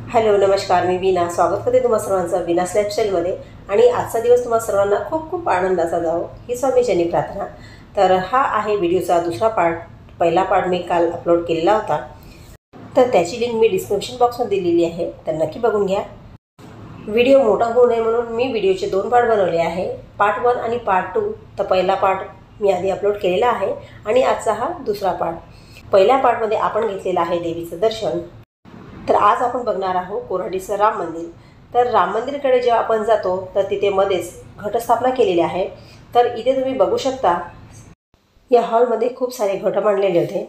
Hello नमस्कार, मी वीणा स्वागत करते तुम्हा सर्वांचं वीनास लाईफस्टाईलमध्ये। आणि आजचा दिवस तुम्हा सर्वांना खूप खूप आनंदाचा जावो ही स्वामीचरणी प्रार्थना। तर हा आहे व्हिडिओचा दुसरा पार्ट। पहिला पार्ट मी काल अपलोड केलेला होता, तर त्याची लिंक मी डिस्क्रिप्शन बॉक्समध्ये दिलेली आहे, तर नक्की बघून घ्या। व्हिडिओ मोठा होऊ नये म्हणून मी व्हिडिओचे 2 पार्ट बनवले आहे, पार्ट 1 आणि पार्ट 2। तर पहिला पार्ट मी आधी अपलोड केलेला आहे आणि आजचा हा दुसरा पार्ट। पहिल्या पार्टमध्ये आपण घेतलेलं आहे देवीचं दर्शन। तर आज आपण बघणार आहोत कोराडीचं राम मंदिर। तर राम मंदिरकडे जेव्हा आपण जातो तर तिथे मध्येच घटस्थापना केलेली आहे। तर इथे तुम्ही बघू शकता, या हॉलमध्ये खूप सारे घट मांडलेले होते।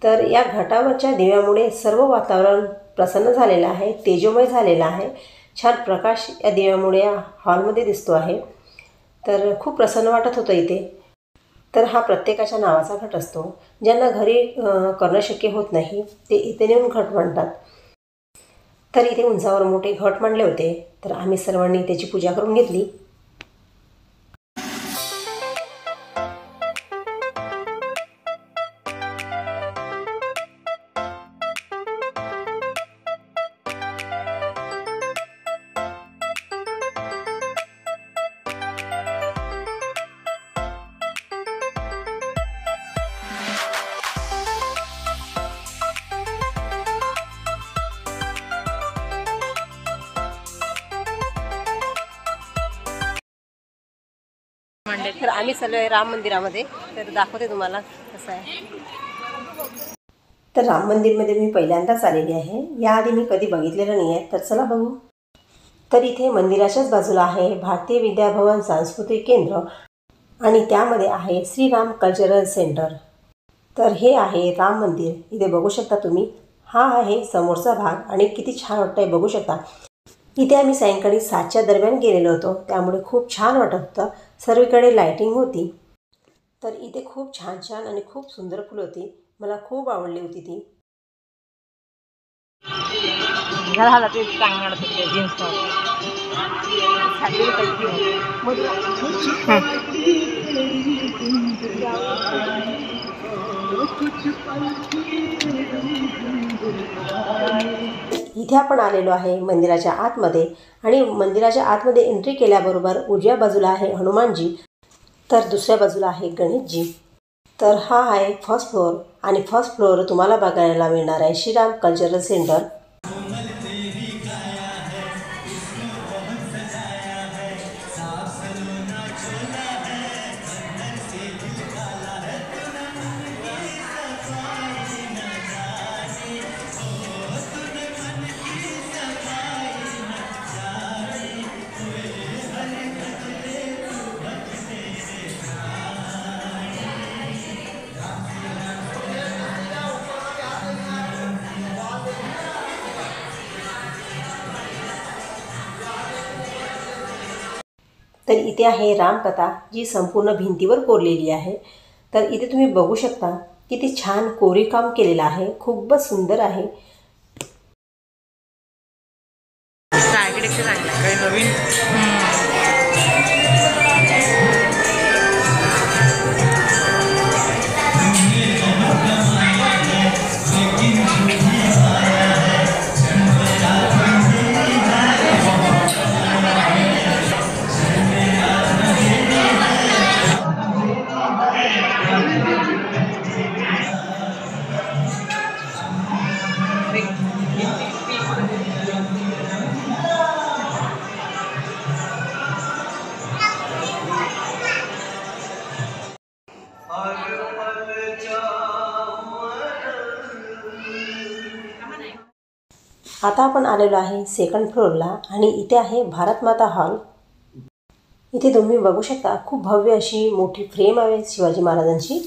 तर या घटावरच्या दिव्यामुळे सर्व वातावरण प्रसन्न झालेलं आहे, तेजोमय झालेलं आहे। छान प्रकाश या दिव्यामुळे या हॉलमध्ये दिसतो आहे, तर खूप प्रसन्न वाटत होतं इथे। तर हा प्रत्येकाच्या नावाचा घट असतो। ज्यांना घरी करणं शक्य होत नाही ते इथे नेऊन घट मांडतात। तर इथे उंचावर मोठे घट मांडले होते, तर आम्ही सर्वांनी त्याची पूजा करून घेतली। तर आम्ही चाललोय राम मंदिरामध्ये, तर दाखवते तुम्हाला कसं आहे। तर राम मंदिरमध्ये मी पहिल्यांदाच आलेली आहे, याआधी मी कधी बघितलेलं नाही आहे, तर चला बघू। तर इथे मंदिराच्याच बाजूला आहे भारतीय विद्याभवन सांस्कृतिक केंद्र आणि त्यामध्ये आहे श्रीराम कल्चरल सेंटर। तर हे आहे राम मंदिर, इथे बघू शकता तुम्ही। हा आहे समोरचा भाग आणि किती छान वाटतंय बघू शकता। इथे आम्ही सायंकाळी 7च्या दरम्यान गेलेलो होतो, त्यामुळे खूप छान वाटत होतं। सर्वीकडे लाइटिंग होती, तर इथे खूप छान छान आणि खूप सुंदर फुलं होती, मला खूप आवडली होती ती। झाला ते चांगलं होतं जीन्स इथे आपण आलेलो आहे मंदिराच्या आतमध्ये, आणि मंदिराच्या आतमध्ये एंट्री केल्याबरोबर उजव्या बाजूला आहे हनुमानजी, तर दुसऱ्या बाजूला आहे गणेशजी। तर हा आहे फर्स्ट फ्लोअर, आणि फर्स्ट फ्लोअर तुम्हाला बघायला मिळणार आहे श्रीराम कल्चरल सेंटर। तर इथे आहे रामकथा, जी संपूर्ण भिंतीवर कोरलेली आहे। तर इथे तुम्ही बघू शकता किती छान कोरीवकाम केलेलं आहे, खूपच सुंदर आहे। आता आपण आलेलो आहे सेकंड फ्लोअरला, आणि इथे आहे भारत माता हॉल। इथे तुम्ही बघू शकता खूप भव्य अशी मोठी फ्रेम आहे शिवाजी महाराजांची।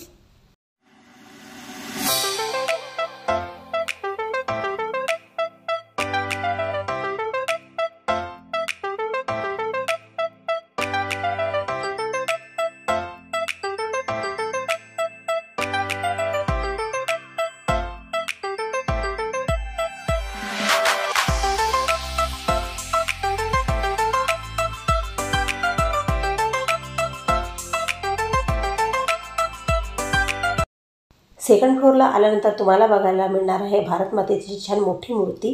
सेकंड फ्लोअरला आल्यानंतर तुम्हाला बघायला मिळणार आहे भारत मातेची छान मोठी मूर्ती।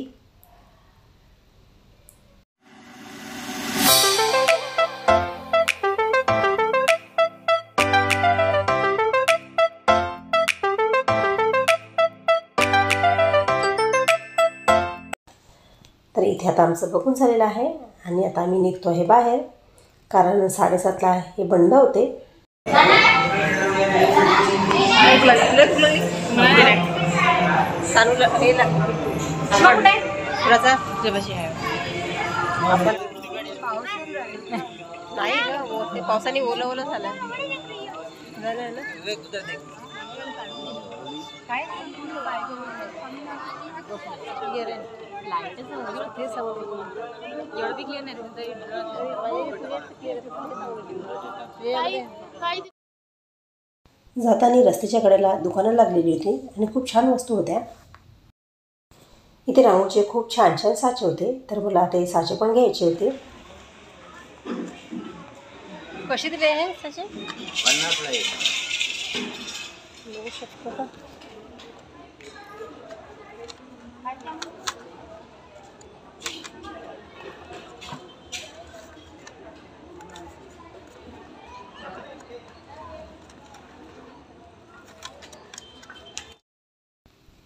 तर इथे आता आमचं बघून झालेलं आहे आणि आता आम्ही निघतो आहे बाहेर, कारण 7:30ला हे बंद होते. नाही ते पावसाने ओलं ओलं झालं ना. जाताना रस्त्याच्या कडेला दुकानं लागलेली होती आणि खूप छान वस्तू होत्या. इथे राऊंडचे खूप छान छान साचे होते, तर मला ते साचे पण घ्यायचे होते. कशी दिले आहे साचे? 50ला एक. बघू शकतो का?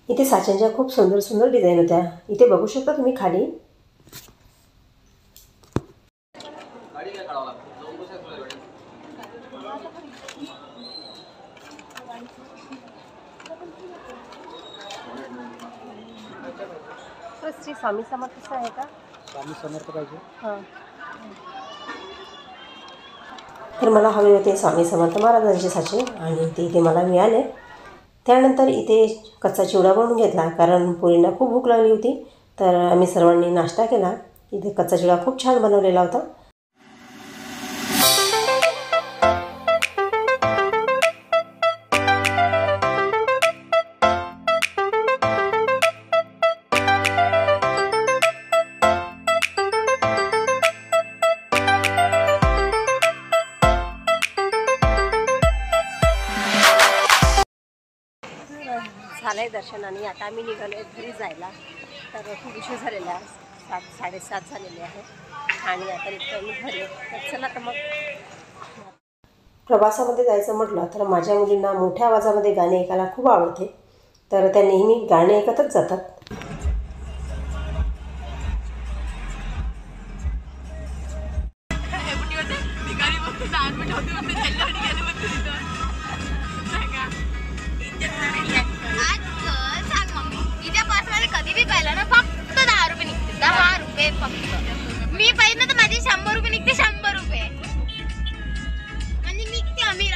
इथे साच्यांच्या खूप सुंदर सुंदर डिझाईन होत्या. इथे बघू शकता तुम्ही खाली. श्री स्वामी समर्थचं आहे का? स्वामी समर्थ पाहिजे. हां, तर मला हवे होते स्वामी समर्थ महाराजांचे साचे आणि ते इथे मला मिळाले. त्यानंतर इथे कच्चा चिवडा बनवून घेतला, कारण पोरींना खूप भूक लागली होती. तर आम्ही सर्वांनी नाश्ता केला. इथे कच्चा चिवडा खूप छान बनवलेला होता. झालंय दर्शन आणि आता आम्ही निघालोय घरी जायला. तर खूप उशीर झालेला आहे, 7:30 झालेले आहे आणि आता निघतो आम्ही घरी. तर चला तर मग. प्रवासामध्ये जायचं म्हटलं तर माझ्या मुलींना मोठ्या आवाजामध्ये गाणे ऐकायला खूप आवडते, तर त्या नेहमी गाणे ऐकतच जातात. मी पाहिजे तर माझे 100 रुपये निघते. 100 रुपये म्हणजे निघते आम्ही.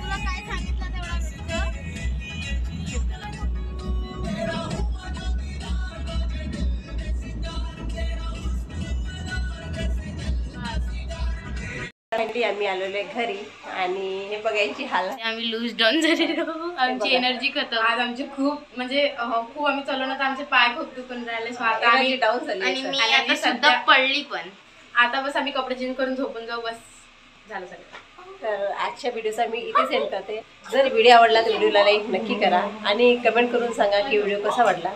तुला काय सांगितलं तेवढा आम्ही आलेलो घरी आणि हे बघायची हाल. आम्ही लूज डाऊन झालेलो. आमची एनर्जी खतम. आज आमचे खूप म्हणजे खूप आम्ही चालवलं तर आमचे पाय खूप दुखून राहिले. सो आता आम्ही डाऊन झाली आणि मी आता सुद्धा पडली पण. आता बस आम्ही कपडे चेंज करून झोपून जाऊ, बस झालं सगळं. तर आजच्या व्हिडिओचा मी इथे सेंड करते. जर व्हिडिओ आवडला तर व्हिडिओला लाईक नक्की करा आणि कमेंट करून सांगा की व्हिडिओ कसा वाटला.